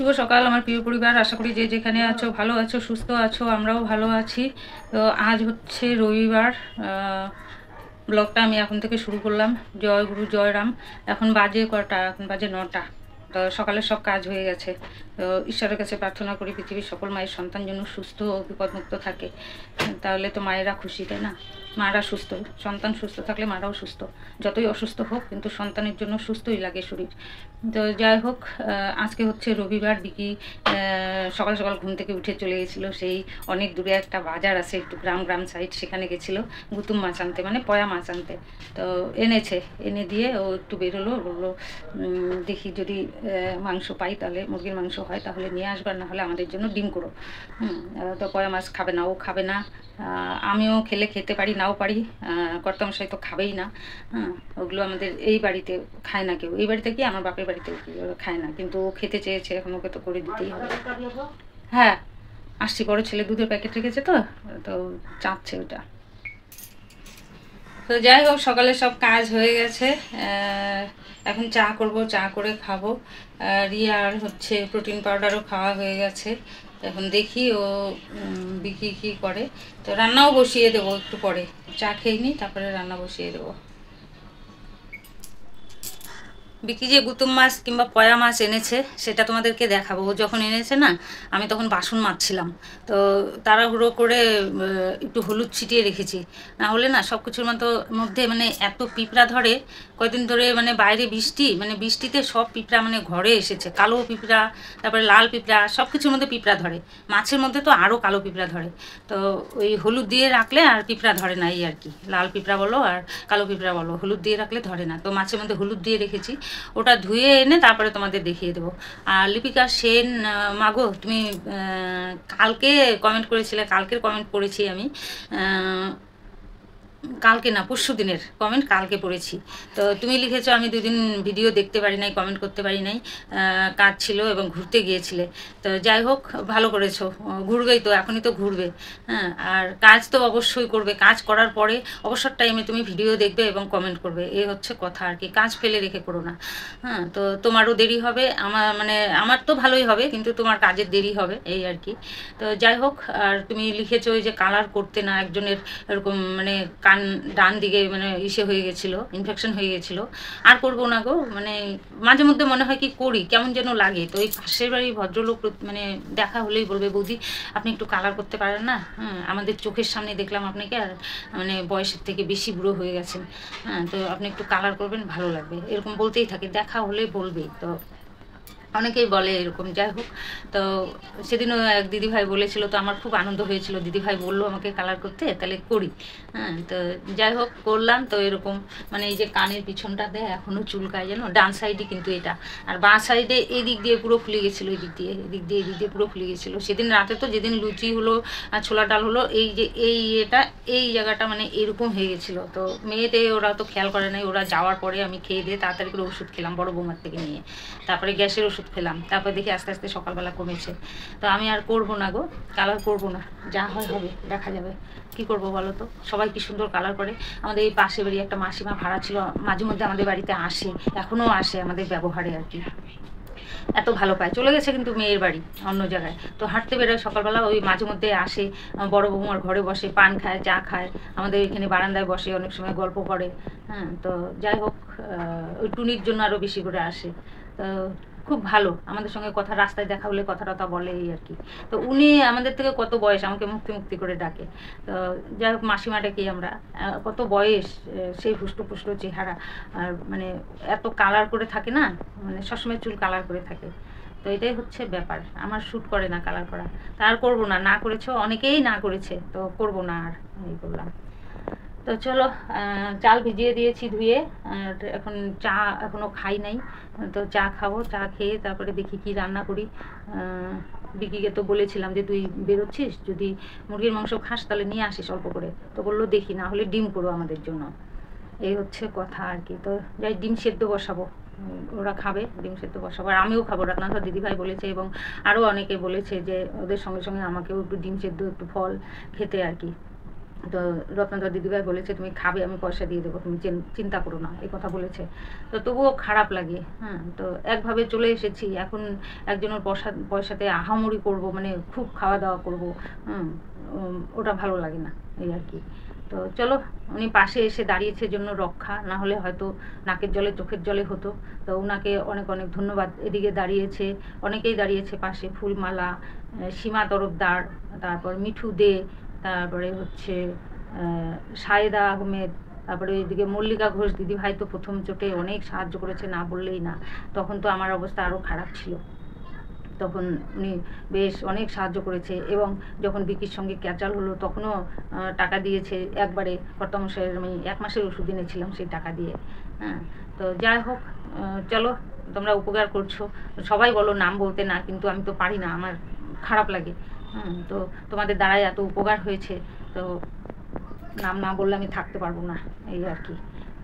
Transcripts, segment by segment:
শুভ সকাল আমার প্রিয় পরিবার, আশা করি যে যেখানে আছো ভালো আছো, সুস্থ আছো। আমরাও ভালো আছি। তো আজ হচ্ছে রবিবার। ব্লগটা আমি এখন থেকে শুরু করলাম। জয় গুরু জয় রাম। এখন বাজে কটা? এখন বাজে 9টা। তো সকালের সব কাজ হয়ে গেছে। তো ঈশ্বরের কাছে প্রার্থনা করি পৃথিবীর সকল মায়ের সন্তান যেন সুস্থ ও বিপদমুক্ত থাকে। তাহলে তো মায়েরা খুশি, তাই না? মারা সুস্থ, সন্তান সুস্থ থাকলে মারাও সুস্থ। যতই অসুস্থ হোক কিন্তু সন্তানের জন্য সুস্থই লাগে শরীর। তো যাই হোক, আজকে হচ্ছে রবিবার। বিকি সকাল সকাল ঘুম থেকে উঠে চলে গেছিলো। সেই অনেক দূরে একটা বাজার আছে, একটু গ্রাম সাইড, সেখানে গেছিলো গুতুম মাছ আনতে, মানে পয়া মাছ আনতে। তো এনেছে, এনে দিয়ে ও একটু বেরোলো, বললো দেখি যদি মাংস পাই তাহলে, মুরগির মাংস হয় তাহলে নিয়ে আসবার, না হলে আমাদের জন্য ডিম করো। তো পয়া মাছ খাবে না, ও খাবে না। আমিও খেতে পারি, নাও পারি। কর্তামশাই তো খাবেই না। ওগুলো আমাদের এই বাড়িতে খায় না কেউ। এই বাড়িতে কি, আমার বাপের বাড়িতেও কি, ওরা খায় না, কিন্তু ও খেতে চেয়েছে, এখন ওকে তো করে দিতেই হবে। হ্যাঁ, আসছি। বড় ছেলে দুধের প্যাকেট রেখেছে, তো তো চাচ্ছে ওটা। তো যাই হোক, সকালে সব কাজ হয়ে গেছে। এখন চা করব, চা করে খাবো। রিয়ার হচ্ছে প্রোটিন পাউডারও খাওয়া হয়ে গেছে। এখন দেখি ও বিকি কী করে। তো রান্নাও বসিয়ে দেবো একটু পরে। চা খেয়ে নিই, তারপরে রান্না বসিয়ে দেবো। বিকি যে গুতুম মাছ কিংবা পয়া মাছ এনেছে সেটা তোমাদেরকে দেখাবো। ও যখন এনেছে না, আমি তখন বাসন মাজছিলাম। তো তাড়াহুড়ো করে একটু হলুদ ছিটিয়ে রেখেছি, না হলে না সব কিছুর মধ্যে মানে এত পিঁপড়া ধরে। কয়দিন ধরে মানে বাইরে বৃষ্টি, মানে বৃষ্টিতে সব পিঁপড়া মানে ঘরে এসেছে। কালো পিঁপড়া, তারপরে লাল পিঁপড়া, সব কিছুর মধ্যে পিঁপড়া ধরে। মাছের মধ্যে তো আরও কালো পিঁপড়া ধরে। তো ওই হলুদ দিয়ে রাখলে আর পিঁপড়া ধরে না, এই আর কি। লাল পিঁপড়া বলো আর কালো পিঁপড়া বলো, হলুদ দিয়ে রাখলে ধরে না। তো মাছের মধ্যে হলুদ দিয়ে রেখেছি, ওটা ধুয়ে এনে তারপরে তোমাদের দেখিয়ে দেবো। আর লিপিকা সেন, মাগো তুমি কালকে কমেন্ট করেছিলে, কালকের কমেন্ট পড়েছি আমি। কালকে না, পরশু দিনের কমেন্ট কালকে পড়েছি। তো তুমি লিখেছো আমি দুদিন ভিডিও দেখতে পারি নাই, কমেন্ট করতে পারি নাই, কাজ ছিল এবং ঘুরতে গিয়েছিলে। তো যাই হোক, ভালো করেছো। ঘুরবেই তো, এখনই তো ঘুরবে। হ্যাঁ, আর কাজ তো অবশ্যই করবে। কাজ করার পরে অবসর টাইমে তুমি ভিডিও দেখবে এবং কমেন্ট করবে, এই হচ্ছে কথা আর কি। কাজ ফেলে রেখে করো না। হ্যাঁ, তো তোমারও দেরি হবে, আমার তো ভালোই হবে, কিন্তু তোমার কাজের দেরি হবে, এই আর কি। তো যাই হোক, আর তুমি লিখেছো ওই যে কালার করতে না, একজনের এরকম মানে কান ডান দিকে মানে হয়ে গেছিলো, ইনফেকশন হয়ে গেছিলো। আর করবো না গো, মানে মাঝে মধ্যে মনে হয় কি করি, কেমন যেন লাগে। তো এই পাশের বাড়ি ভদ্রলোক মানে দেখা হলেই বলবে, বৌদি আপনি একটু কালার করতে পারেন না? আমাদের চোখের সামনে দেখলাম আপনাকে, আর মানে বয়সের থেকে বেশি বুড়ো হয়ে গেছেন। তো আপনি একটু কালার করবেন, ভালো লাগবে, এরকম বলতেই থাকে। দেখা হলেই বলবেই তো, অনেকেই বলে এরকম। যাই হোক, তো সেদিনও এক দিদিভাই বলেছিল, তো আমার খুব আনন্দ হয়েছিল। দিদিভাই বললো আমাকে কালার করতে, তাহলে করি। তো যাই হোক, করলাম। তো এরকম মানে এই যে কানের পিছনটাতে এখনও চুলকায়, জানো, ডান সাইডে কিন্তু এটা। আর বাঁ সাইডে এই দিক দিয়ে পুরো ফুলে গেছিলো, এদিক দিয়ে পুরো ফুলে গেছিলো। সেদিন রাতে তো, যেদিন লুচি হলো আর ছোলা ডাল হলো, এই যে এই জায়গাটা মানে এরকম হয়ে গেছিলো। তো মেয়েতে ওরা তো খেয়াল করে নাই। ওরা যাওয়ার পরে আমি খেয়ে দিয়ে তাড়াতাড়ি করে ওষুধ খেলাম বড় বৌমার থেকে নিয়ে, তারপরে গ্যাসের ওষুধ খেলাম। তারপর দেখি আস্তে আস্তে সকালবেলা কমেছে। তো আমি আর করবো না গো, কালার করবো না। যা হয় হবে, দেখা যাবে। কি করবো বলো তো, সবাই কি সুন্দর কালার করে। আমাদের এই পাশে বাড়ি একটা মাসিমা ভাড়া ছিল, মাঝে মধ্যে আমাদের বাড়িতে আসে, এখনও আসে আমাদের ব্যবহারে আর কি। এত ভালো পায়। চলে গেছে কিন্তু মেয়ের বাড়ি অন্য জায়গায়। তো হাঁটতে বেরোয় সকালবেলা, ওই মাঝে মধ্যে আসে, বড় বৌমার ঘরে বসে, পান খায়, চা খায়, আমাদের এখানে বারান্দায় বসে, অনেক সময় গল্প করে। তো যাই হোক, ওই টুনির জন্য আরও বেশি করে আসে। তো খুব ভালো, আমাদের সঙ্গে কথা, রাস্তায় দেখা হলে কথা টথা বলে, এই আর কি। তো উনি আমাদের থেকে কত বয়স, আমাকে মুক্তি করে ডাকে। তো যাই হোক, মাসিমা ডাকি আমরা। কত বয়স, সেই পুষ্ট চেহারা, আর মানে এত কালার করে থাকে না, মানে সবসময় চুল কালার করে থাকে। তো এটাই হচ্ছে ব্যাপার, আমার শ্যুট করে না কালার করা। তা আর করবো না, না করেছো, অনেকেই না করেছে, তো করবো না আর, এই করলাম। তো চলো, চাল ভিজিয়ে দিয়েছি ধুয়ে। আর এখন চা এখনও খাই নাই, তো চা খাবো। চা খেয়ে তারপরে দেখি কি রান্না করি। বিকিকে তো বলেছিলাম যে তুই বেরোচ্ছিস, যদি মুরগির মাংস খাস তাহলে নিয়ে আসিস অল্প করে। তো বললো দেখি, না হলে ডিম করো আমাদের জন্য, এই হচ্ছে কথা আর কি। তো যাই, ডিম সেদ্ধ বসাবো, ওরা খাবে, ডিম সেদ্ধ বসাবো। আর আমিও খাবো, রান্নাঘর দিদিভাই বলেছে, এবং আরও অনেকে বলেছে যে ওদের সঙ্গে সঙ্গে আমাকেও একটু ডিম সেদ্ধ, একটু ফল খেতে আর কি। তো রত্নাকর দিদিভাই বলেছে তুমি খাবে, আমি পয়সা দিয়ে দেবো, তুমি চিন্তা করো না, এই কথা বলেছে। তো তবুও খারাপ লাগে। হ্যাঁ, তো একভাবে চলে এসেছি, এখন একজনের পয়সাতে আহামরি করব, মানে খুব খাওয়া দাওয়া করবো, ওটা ভালো লাগে না, এই আর কি। তো চলো, উনি পাশে এসে দাঁড়িয়েছে জন্য রক্ষা, না হলে হয়তো নাকের জলে চোখের জলে হতো। তো ওনাকে অনেক অনেক ধন্যবাদ। এদিকে দাঁড়িয়েছে, অনেকেই দাঁড়িয়েছে পাশে, ফুলমালা, সীমা তরফদার, তারপর মিঠু দে, তারপরে হচ্ছে সায়েদা আহমেদ, তারপরে এদিকে মল্লিকা ঘোষ দিদিভাই তো প্রথম চোটে অনেক সাহায্য করেছে, না বললেই না। তখন তো আমার অবস্থা আরও খারাপ ছিল, তখন উনি বেশ অনেক সাহায্য করেছে। এবং যখন বিকির সঙ্গে ক্যাচাল হলো তখনও টাকা দিয়েছে একবারে। কর্তামশাইয়ের আমি 1 মাসের ওষুধ এনেছিলাম সেই টাকা দিয়ে। হ্যাঁ, তো যাই হোক, চলো, তোমরা উপকার করছো, সবাই বলো নাম বলতে না, কিন্তু আমি তো পারি না, আমার খারাপ লাগে। তো তোমাদের দ্বারাই এত উপকার হয়েছে, তো নাম না বললে আমি থাকতে পারবো না, এই আর কি।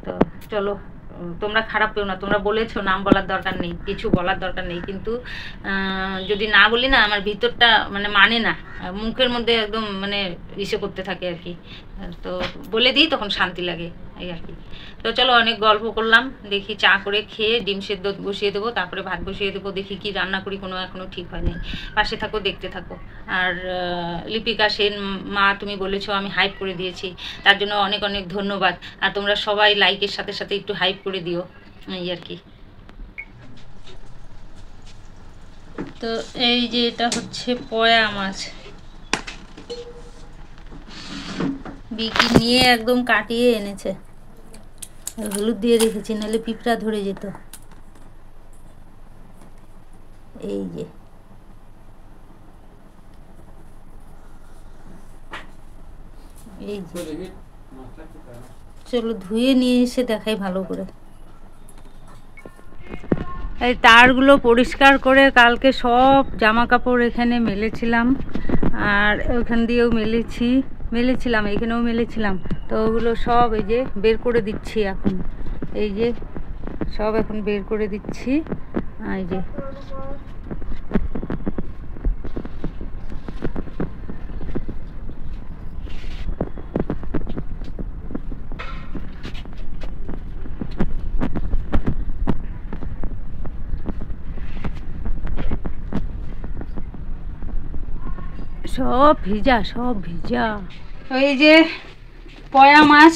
তো চলো, তোমরা খারাপ পেও না, তোমরা বলেছো নাম বলার দরকার নেই, কিছু বলার দরকার নেই, কিন্তু যদি না বলি না, আমার ভিতরটা মানে না, মুখের মধ্যে একদম মানে ইসে করতে থাকে আর কি। তো বলে দিই, তখন শান্তি লাগে, এই আর কি। তো চলো, অনেক গল্প করলাম, দেখি চা করে খেয়ে ডিম সেদ্ধ বসিয়ে দেবো, তারপরে ভাত বসিয়ে দেবো, দেখি কি রান্না করি, এখনো ঠিক হয়নি। পাশে থাকো, দেখতে থাকো। আর লিপিকা সেন মা, তুমি বলেছো, আমি হাইপ করে দিয়েছি, তার জন্য অনেক অনেক ধন্যবাদ। আর তোমরা সবাই লাইকের সাথে সাথে একটু হাইপ করে দিও, এই আর কি। তো এই যে এটা হচ্ছে পয়া মাছ, বিকি নিয়ে একদম কাটিয়ে এনেছে, হলুদ দিয়ে রেখেছি, নাহলে পিঁপড়া ধরে যেত। এই যে এই যে, চলো ধুয়ে নিয়ে এসে দেখাই ভালো করে। এই তারগুলো পরিষ্কার করে কালকে সব জামা কাপড় এখানে মেলেছিলাম, আর ওখান দিয়েও মেলেছিলাম, এখানেও মেলেছিলাম। তো ওগুলো সব এই যে বের করে দিচ্ছি এখন, এই যে সব এখন বের করে দিচ্ছি, এই যে সব ভিজা, সব ভিজা। এই যে পয়া মাছ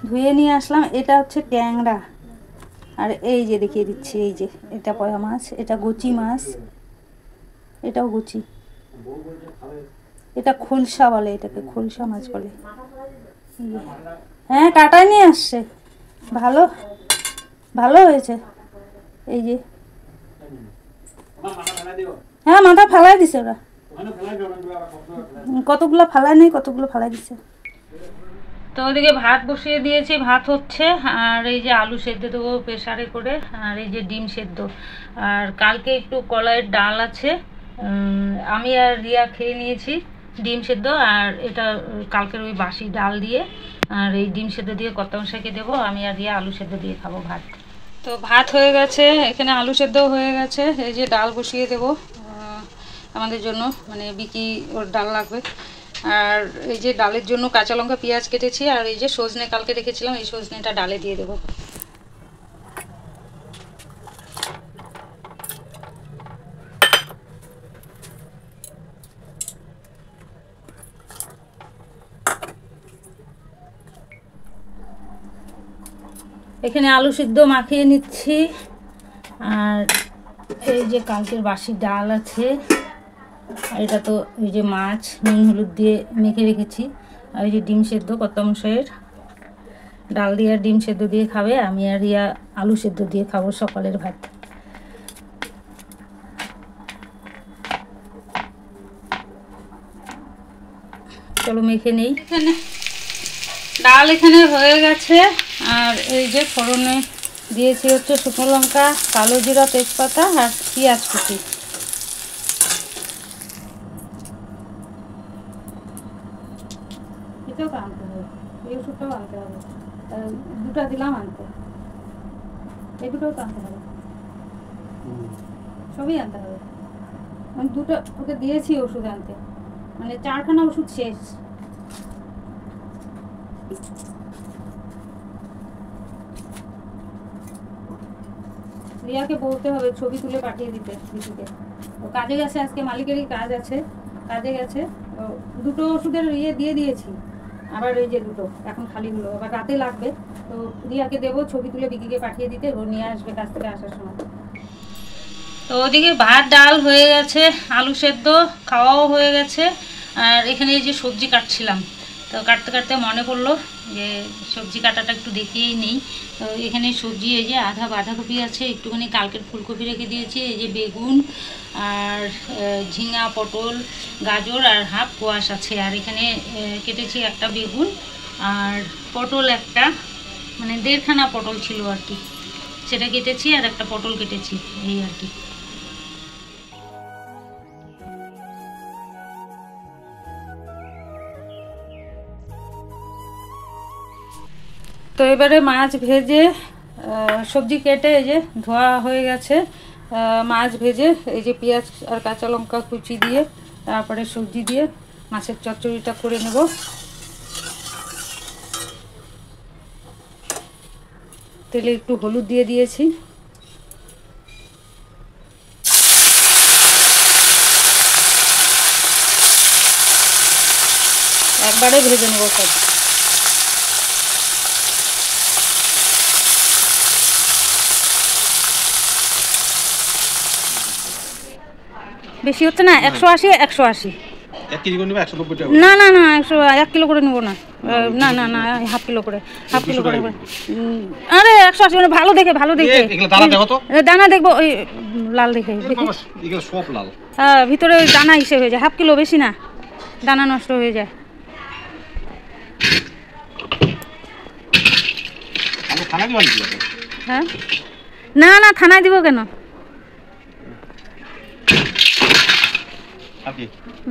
ধুয়ে নিয়ে আসলাম, এটা হচ্ছে ট্যাংরা। আর এই যে দেখিয়ে দিচ্ছি, এই যে এটা পয়া মাছ, এটা গুচি মাছ, এটাও গুচি, এটা খুলসা বলে, এটাকে খুলসা মাছ বলে। হ্যাঁ, কাটায় নিয়ে আসছে, ভালো ভালো হয়েছে। এই যে, হ্যাঁ মাথা ফালাই দিছে ওরা, কতগুলো ফালাই নেই, কতগুলো ফালাই দিছে। তো ওদিকে ভাত বসিয়ে দিয়েছি, ভাত হচ্ছে। আর এই যে আলু সেদ্ধ দেবো প্রেসারে করে, আর এই যে ডিম সেদ্ধ। আর কালকে একটু কলাইয়ের ডাল আছে, আমি আর রিয়া খেয়ে নিয়েছি ডিম সেদ্ধ। আর এটা কালকের ওই বাসি ডাল দিয়ে, আর এই ডিম সেদ্ধ দিয়ে কর্তামশাইকে দেবো, আমি আর রিয়া আলু সেদ্ধ দিয়ে খাবো ভাত। তো ভাত হয়ে গেছে, এখানে আলু সেদ্ধও হয়ে গেছে। এই যে ডাল বসিয়ে দেবো আমাদের জন্য, মানে বিকি ওর ডাল লাগবে। আর এই যে ডালের জন্য কাঁচা লঙ্কা পেঁয়াজ কেটেছি, আর এই যে সজনে কালকে রেখেছিলাম, এই সজনেটা ডালে দিয়ে দেবো। এখানে আলু সিদ্ধ মাখিয়ে নিচ্ছি, আর এই যে কালকের বাসি ডাল আছে, আর এটা তো এই যে মাছ নুন হলুদ দিয়ে মেখে রেখেছি। আর এই যে ডিম সেদ্ধ, কর্তামশাইয়ের ডাল দিয়ে আর ডিম সেদ্ধ দিয়ে খাবে, আমি আর রিয়া আলু সেদ্ধ দিয়ে খাবো সকালের ভাত। চলো মেখে নেই। এখানে ডাল এখানে হয়ে গেছে, আর এই যে ফোড়নে দিয়েছি হচ্ছে শুকনো লঙ্কা, কালো জিরা, তেজপাতা আর পেঁয়াজ কুচি। এটাও তো আনতে হবে, এই ওষুধটাও আনতে হবে, দুটা দিলাম আনতে, এই দুটোও তো আনতে হবে, সবই আনতে হবে। আমি দুটো ওকে দিয়েছি ওষুধ আনতে, মানে 4খানা ওষুধ শেষ। রিয়াকে বলতে হবে ছবি তুলে পাঠিয়ে দিতে দিদিকে। ও কাজে গেছে, আজকে মালিকেরই কাজ আছে, কাজে গেছে। দুটো ওষুধের দিয়ে দিয়েছি, আবার এই যে দুটো এখন খালি হলো, আবার রাতে লাগবে। তো রিয়াকে দেবো ছবি তুলে বিকিকে পাঠিয়ে দিতে, ও নিয়ে আসবে কাজ থেকে আসার সময়। তো ওদিকে ভাত ডাল হয়ে গেছে, আলু সেদ্ধ খাওয়াও হয়ে গেছে। আর এখানে এই যে সবজি কাটছিলাম, তো কাটতে কাটতে মনে পড়লো যে সবজি কাটাটা একটু দেখিয়েই নেই। তো এখানে সবজি এই যে আধা বাঁধাকপি আছে, একটুখানি কালকের ফুলকপি রেখে দিয়েছি, এই যে বেগুন আর ঝিঙা, পটল, গাজর আর হাফ কোয়াশ আছে। আর এখানে কেটেছি একটা বেগুন আর পটল একটা, মানে 1.5খানা পটল ছিল আর কি, সেটা কেটেছি আর একটা পটল কেটেছি, এই আর কি। তো এবারে মাছ ভেজে সবজি কেটে এই যে ধোয়া হয়ে গেছে, মাছ ভেজে এই যে পেঁয়াজ আর কাঁচা লঙ্কা কুচি দিয়ে তারপরে সবজি দিয়ে মাছের চচ্চড়িটা করে নেব। তেলে একটু হলুদ দিয়ে দিয়েছি। একবারে ভেজে নেব সব। বেশি হচ্ছে না, 180 180। 1 কেজি করে নেবে 190 টাকা। না না না, 1 কিলো করে নেবো না, না না না, হাফ কিলো করে, হাফ কিলো করে। আরে 180 মানে ভালো দেখে, ভালো দেখে দানা দেখো তো, দানা দেখবো ওই লাল দেখে, এগুলো সব লাল। হ্যাঁ ভিতরে দানা ইসে হয়ে যায়, হাফ কিলো বেশি না, দানা নষ্ট হয়ে যায়। থানা দিবেন কি? হ্যাঁ না না, থানায় দিব কেন,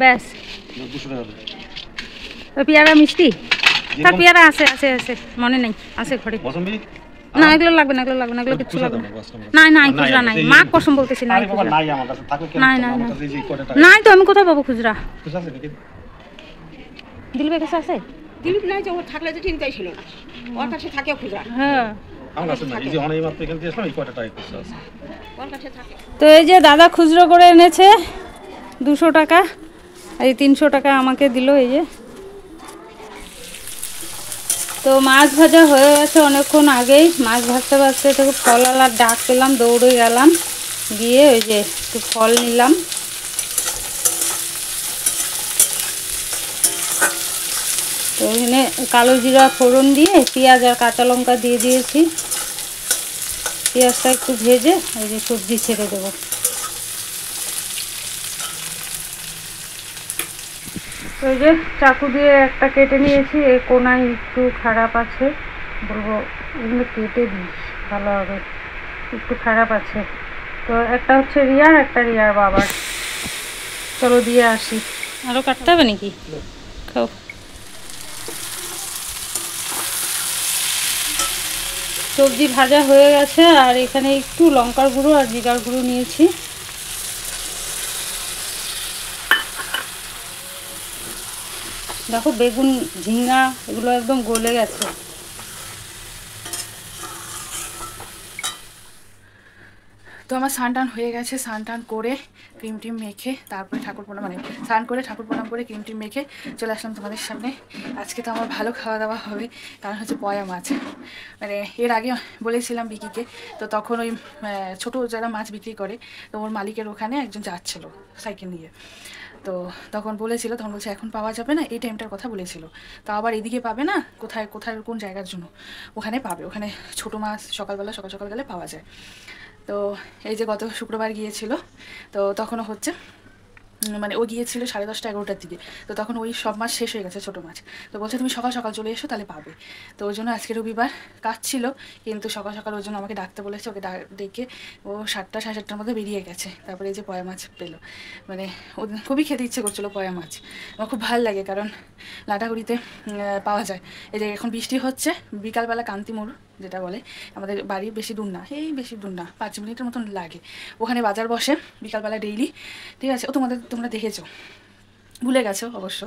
ব্যাস। 200 টাকা। ওই পেয়ারা মিষ্টি, তার পেয়ারা আছে আছে আছে, মনে নেই, আছে ঘরে। মৌসুমী না এগুলো লাগবে না, এগুলো লাগবে না, এগুলো কিছু লাগবে না। নাই নাই, খুচরা নাই, মা কসম বলতেছি নাই, খুচরা নাই আমার কাছে, থাকো কেন? নাই নাই আমার কাছে এই যে কয়টা টাকা নাই, তো আমি কোথায় পাবো খুচরা? খুচরা আছে নাকি? দিলীপের কাছে আছে? দিলীপ নাই, যে ওর থাকলে যে চিন্তাই ছিল না, ওর কাছে থাকে খুচরা। হ্যাঁ আমার কাছে নাই, এই যে অনেক মাত্র এখান থেকে আসলাম, এই কয়টা টাকা খুচরা আছে ওর কাছে থাকে। তো এই যে দাদা খুচরো করে এনেছে 200 টাকা, এই 300 টাকা আমাকে দিল এই যে। তো মাছ ভাজা হয়ে গেছে অনেকক্ষণ আগেই, মাছ ভাজতে ভাজতে তো ফলওয়ালার ডাক পেলাম, দৌড়ে গেলাম, গিয়ে ওই যে একটু ফল নিলাম। তো এখানে কালো জিরা ফোড়ন দিয়ে পেঁয়াজ আর কাঁচা লঙ্কা দিয়ে দিয়েছি, পেঁয়াজটা একটু ভেজে এই যে সবজি ছেড়ে দেবো। ওই যে চাকু দিয়ে একটা কেটে নিয়েছি, এই কোনায় একটু খারাপ আছে, বলবো এগুলো কেটে দিই ভালো হবে, একটু খারাপ আছে। তো একটা হচ্ছে রিয়ার, একটা রিয়ার বাবার। চলো দিয়ে আসি। আরও কাটতে হবে নাকি? খাও। সবজি ভাজা হয়ে গেছে, আর এখানে একটু লঙ্কার গুঁড়ো আর জিরার গুঁড়ো নিয়েছি। দেখো বেগুন, ঝিঙ্গা এগুলো একদম গলে গেছে। তো আমার স্নান টান হয়ে গেছে, স্নান টান করে ক্রিম টিম মেখে তারপরে ঠাকুর প্রণাম, মানে স্নান করে ঠাকুর প্রণাম করে ক্রিম টিম মেখে চলে আসলাম তোমাদের সামনে। আজকে তো আমার ভালো খাওয়া দাওয়া হবে, কারণ হচ্ছে পয়া মাছ। মানে এর আগে বলেছিলাম বিকিকে, তো তখন ওই ছোটো যারা মাছ বিক্রি করে, তো ওর মালিকের ওখানে একজন যাচ্ছিলো সাইকেল নিয়ে, তো তখন বলেছিল, তখন বলছে এখন পাওয়া যাবে না, এই টাইমটার কথা বলেছিল। তা আবার এদিকে পাবে না, কোথায় কোথায় কোন জায়গার জন্য, ওখানে পাবে, ওখানে ছোটো মাছ সকালবেলা সকাল সকাল গেলে পাওয়া যায়। তো এই যে গত শুক্রবার গিয়েছিল, তো তখনও হচ্ছে মানে ও গিয়েছিল 10:30 11টার দিকে, তো তখন ওই সব মাছ শেষ হয়ে গেছে ছোটো মাছ। তো বলছে তুমি সকাল সকাল চলে এসো, তাহলে পাবে। তো ওই জন্য আজকে রবিবার কাজ ছিল, কিন্তু সকাল সকাল ওই জন্য আমাকে ডাকতে বলেছে, ওকে ডেকে ও 7টা 7:30টার মধ্যে বেরিয়ে গেছে। তারপরে এই যে পয়া মাছ পেলো, মানে ও খুবই খেতে ইচ্ছে করছিলো পয়া মাছ। আমার খুব ভালো লাগে, কারণ লাটাগুড়িতে পাওয়া যায়। এই যে এখন বৃষ্টি হচ্ছে, বিকালবেলা কান্তি মোড় যেটা বলে, আমাদের বাড়ি বেশি দূর না, এই বেশি দূর না, 5 মিনিটের মতন লাগে। ওখানে বাজার বসে বিকালবেলা ডেইলি, ঠিক আছে? ও তোমরা দেখেছো, ভুলে গেছো অবশ্য।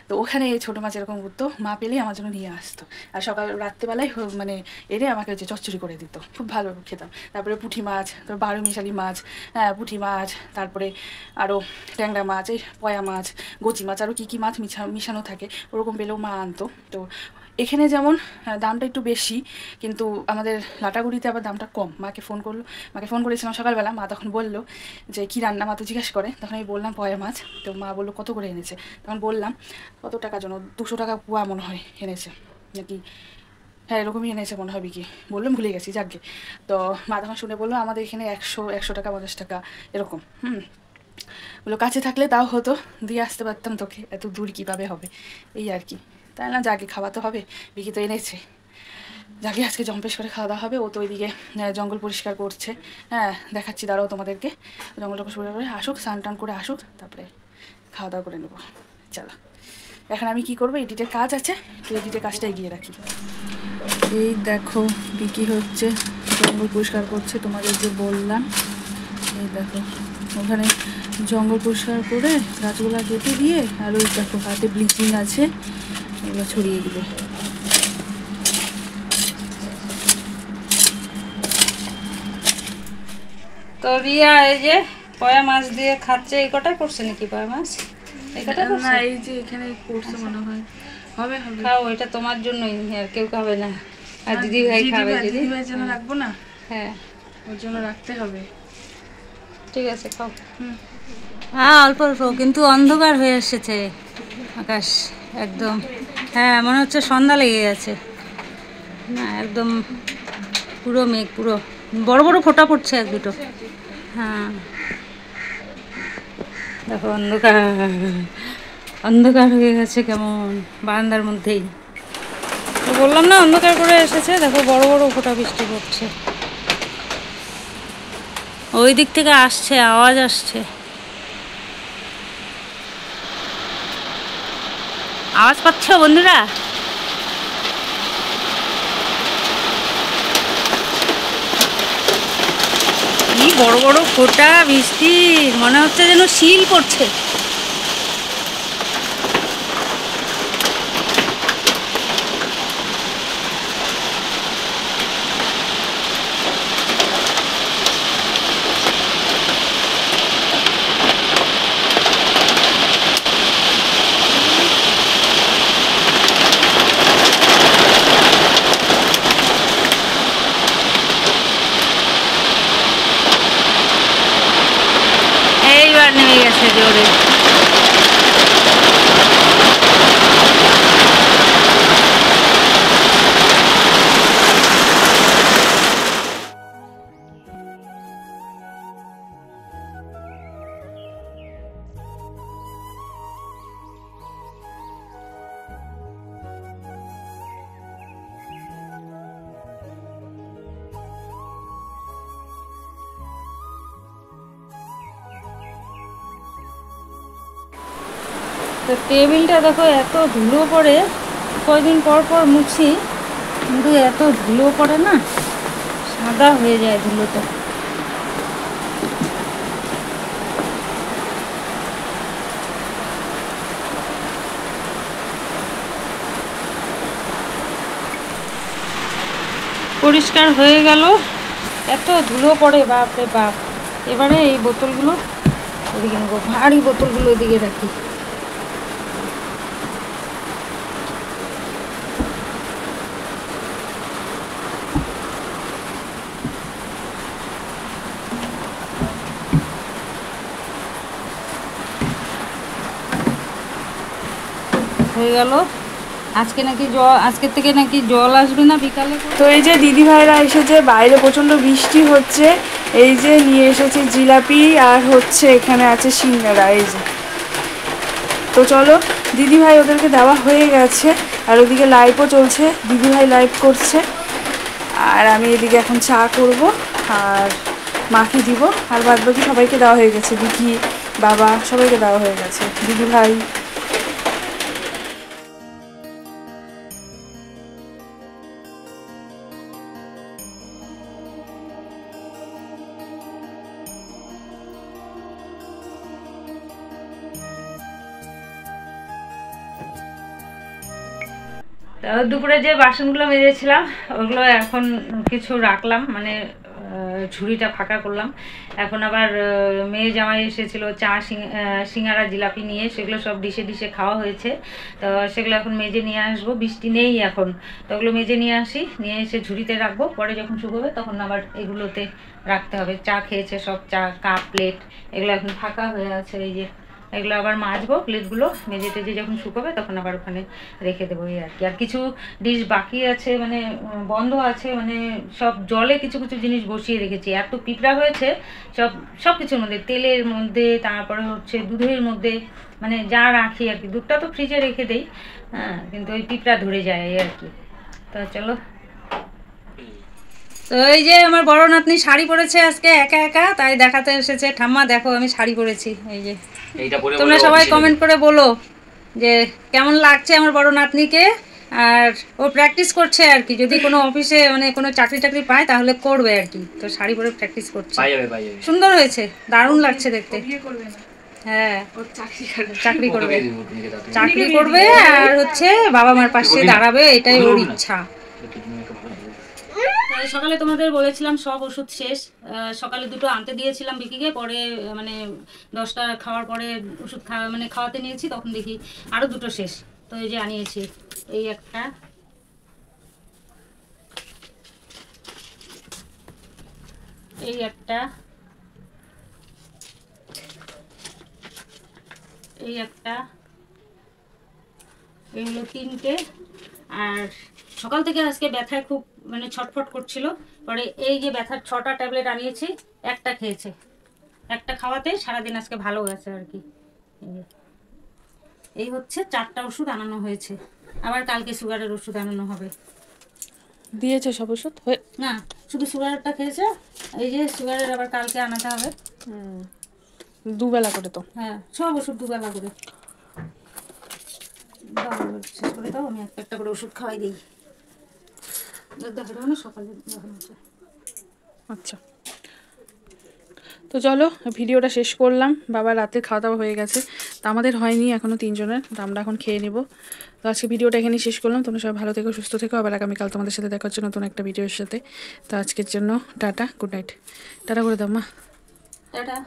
তো ওখানে ছোটো মাছ এরকম উঠতো, মা পেলেই আমার জন্য নিয়ে আসতো, আর সকাল রাত্রেবেলায় মানে এনে আমাকে যে চচ্চড়ি করে দিত, খুব ভালো খেতাম। তারপরে পুঁটি মাছ, তারপর বারো মিশালি মাছ, হ্যাঁ পুঁটি মাছ, তারপরে আরও ট্যাংরা মাছ, এই পয়া মাছ, গচি মাছ, আরও কী কী মাছ মিশানো থাকে ওরকম পেলেও মা আনতো। তো এখানে যেমন দামটা একটু বেশি, কিন্তু আমাদের লাটাগুড়িতে আবার দামটা কম। মাকে ফোন করেছিলাম সকালবেলা, মা তখন বললো যে কী রান্না, মা তো জিজ্ঞেস করে, তখন আমি বললাম পয়া মাছ। তো মা বললো কত করে এনেছে, তখন বললাম কত টাকার জন্য, 200 টাকা পোয়া মনে হয় এনেছে নাকি, হ্যাঁ এরকমই এনেছে মনে হয় বিকি, বললাম ভুলে গেছি যাকে। তো মা তখন শুনে বললো আমাদের এখানে 100 টাকা 50 টাকা এরকম। বললো কাছে থাকলে তাও হতো, দিয়ে আসতে পারতাম তোকে, এত দূর কীভাবে হবে, এই আর কি। তাই না, যাকে খাওয়া তো হবে, বিকি তো এনেছে, যাকে আজকে জম্পেশ করে খাওয়া দাওয়া হবে। ও তো ওইদিকে জঙ্গল পরিষ্কার করছে, হ্যাঁ দেখাচ্ছি দাঁড়াও তোমাদেরকে, জঙ্গলটা পরিষ্কার করে আসুক, স্নান টান করে আসুক, তারপরে খাওয়া দাওয়া করে নেবো। চলো এখন আমি কি করবো, এডিটের কাজ আছে, একটু এডিটের কাজটা এগিয়ে রাখি। এই দেখো বিকি হচ্ছে জঙ্গল পরিষ্কার করছে, তোমাদের যে বললাম, এই দেখো ওখানে জঙ্গল পরিষ্কার করে গাছগুলা কেটে দিয়ে, আর ওই দেখো হাতে ব্লিচিং আছে, এগুলো ছড়িয়ে দিবে। তো রিয়া এই যে পয়া মাছ দিয়ে খাচ্ছে, এই কটাই করছে নাকি পয়া মাছ? এই কটাই করছে? না এই যে এখানে করছে মনে হয়, হবে হবে। খাও, এটা তোমার জন্যই, আর কেউ খাবে না। আর দিদি ভাই খাবে, দিদি ভাইয়ের জন্য রাখবো না, হ্যাঁ ওর জন্য রাখতে হবে। ঠিক আছে খাও। হ্যাঁ অল্প অল্প, কিন্তু অন্ধকার হয়ে এসেছে আকাশ একদম, হ্যাঁ মনে হচ্ছে সন্ধ্যা লেগে গেছে, না একদম পুরো মেঘ, পুরো বড় বড় ফোঁটা পড়ছে এক দুটো। হ্যাঁ দেখো অন্ধকার অন্ধকার হয়ে গেছে কেমন বারান্দার মধ্যেই, তো বললাম না অন্ধকার করে এসেছে, দেখো বড় বড় ফোঁটা বৃষ্টি পড়ছে, ওই দিক থেকে আসছে, আওয়াজ আসছে, আওয়াজ পাচ্ছ বন্ধুরা? কি বড় বড় ফোঁটা বৃষ্টির, মনে হচ্ছে যেন শিল পড়ছে। এইবার নেমে গেছে জোরে। তো টেবিলটা দেখো এত ধুলো পড়ে, কয়দিন পর পর মুছি, কিন্তু এত ধুলো পড়ে না, সাদা হয়ে যায় ধুলোতে। পরিষ্কার হয়ে গেল, এত ধুলো পড়ে বাপরে বাপ। এবারে এই বোতলগুলো ওদিকে নেবো, ভারী বোতলগুলো ওদিকে রাখি। হয়ে গেল। আজকে নাকি আজকের থেকে নাকি জল আসবে না বিকালে। তো এই যে দিদি ভাইরা এসেছে, বাইরে প্রচণ্ড বৃষ্টি হচ্ছে, এই যে নিয়ে এসেছে জিলাপি, আর হচ্ছে এখানে আছে সিঙ্গারা, এই যে। তো চলো, দিদি ভাই ওদেরকে দেওয়া হয়ে গেছে, আর ওদিকে লাইভও চলছে, দিদি ভাই লাইভ করছে, আর আমি এদিকে এখন চা করব আর মাকে দিব, আর বাদ বাকি সবাইকে দেওয়া হয়ে গেছে, দিদি বাবা সবাইকে দেওয়া হয়ে গেছে, দিদি ভাই। তো দুপুরে যে বাসনগুলো মেজেছিলাম ওগুলো এখন কিছু রাখলাম, মানে ঝুড়িটা ফাঁকা করলাম। এখন আবার মেয়ে জামাই এসেছিল চা সিঙ্গারা জিলাপি নিয়ে, সেগুলো সব ডিশে ডিশে খাওয়া হয়েছে। তো সেগুলো এখন মেজে নিয়ে আসবো, বৃষ্টি নেই এখন, তো ওগুলো মেজে নিয়ে আসি, নিয়ে এসে ঝুড়িতে রাখবো। পরে যখন শুকোবে তখন আবার এগুলোতে রাখতে হবে। চা খেয়েছে সব, চা কাপ প্লেট এগুলো এখন ফাঁকা হয়ে আছে, এই যে এগুলো আবার মাজবো, প্লেটগুলো মেজে টেজে যখন শুকোবে তখন আবার ওখানে রেখে দেবো এই আর কি। আর কিছু ডিশ বাকি আছে, মানে বন্ধ আছে, মানে সব জলে কিছু কিছু জিনিস বসিয়ে রেখেছি। এত পিঁপড়া হয়েছে সব সব কিছুর মধ্যে, তেলের মধ্যে, তারপরে হচ্ছে দুধের মধ্যে, মানে যা রাখি আর কি। দুধটা তো ফ্রিজে রেখে দেই, হ্যাঁ, কিন্তু ওই পিঁপড়া ধরে যায় এই আর কি। তো চলো, তো এই যে আমার বড় নাতনি শাড়ি পরেছে আজকে একা একা, তাই দেখাতে এসেছে। ঠাম্মা দেখো আমি শাড়ি পরেছি, এই যে। তোমরা সবাই কমেন্ট করে বলো যে কেমন লাগছে আমার বড় নাতনিকে। আর ও প্র্যাকটিস করছে আর কি, যদি কোনো অফিসে মানে কোনো চাকরি টাকরি পায় তাহলে করবে আর কি। তো শাড়ি পরে প্র্যাকটিস করছে, সুন্দর হয়েছে, দারুণ লাগছে দেখতে। হ্যাঁ, চাকরি করবে, চাকরি করবে আর হচ্ছে বাবা মার পাশে দাঁড়াবে, এটাই ওর ইচ্ছা। সকালে তোমাদের বলেছিলাম সব ওষুধ শেষ। সকালে দুটো আনতে দিয়েছিলাম বিকিকে, পরে মানে 10টা খাওয়ার পরে ওষুধ মানে খাওয়াতে নিয়েছি, তখন দেখি আরও দুটো শেষ। তো এই যে আনিয়েছি, এই একটা, এই একটা, এই একটা, এগুলো 3টে। আর সকাল থেকে আজকে ব্যথায় খুব মানে ছটফট করছিল, পরে এই যে ব্যথার 6টা ট্যাবলেট আনিয়েছি, একটা খেয়েছে, একটা খাওয়াতে সারাদিন আজকে ভালো গেছে আর কি। এই হচ্ছে 4টা ওষুধ আনানো হয়েছে, আবার কালকে সুগারের ওষুধ আনানো হবে। দিয়েছে সব ওষুধ? না, শুধু সুগারেরটা খেয়েছে, এই যে সুগারের আবার কালকে আনাতে হবে। দুবেলা করে তো? হ্যাঁ, সব ওষুধ দুবেলা করে। শেষ করে দাও, আমি একটা একটা করে ওষুধ খাওয়াই দিই। সকালে আচ্ছা, তো চলো ভিডিওটা শেষ করলাম। বাবার রাতে খাওয়া দাওয়া হয়ে গেছে, তা আমাদের হয়নি এখনও 3জনের, তো আমরা এখন খেয়ে নেবো। তো আজকে ভিডিওটা এখানেই শেষ করলাম। তোমরা সবাই ভালো থেকো, সুস্থ থেকো। আবার আগামীকাল তোমাদের সাথে দেখা হচ্ছে নতুন একটা ভিডিওর সাথে। তো আজকের জন্য টাটা, গুড নাইট। টাটা করে দাও মা। টাটা।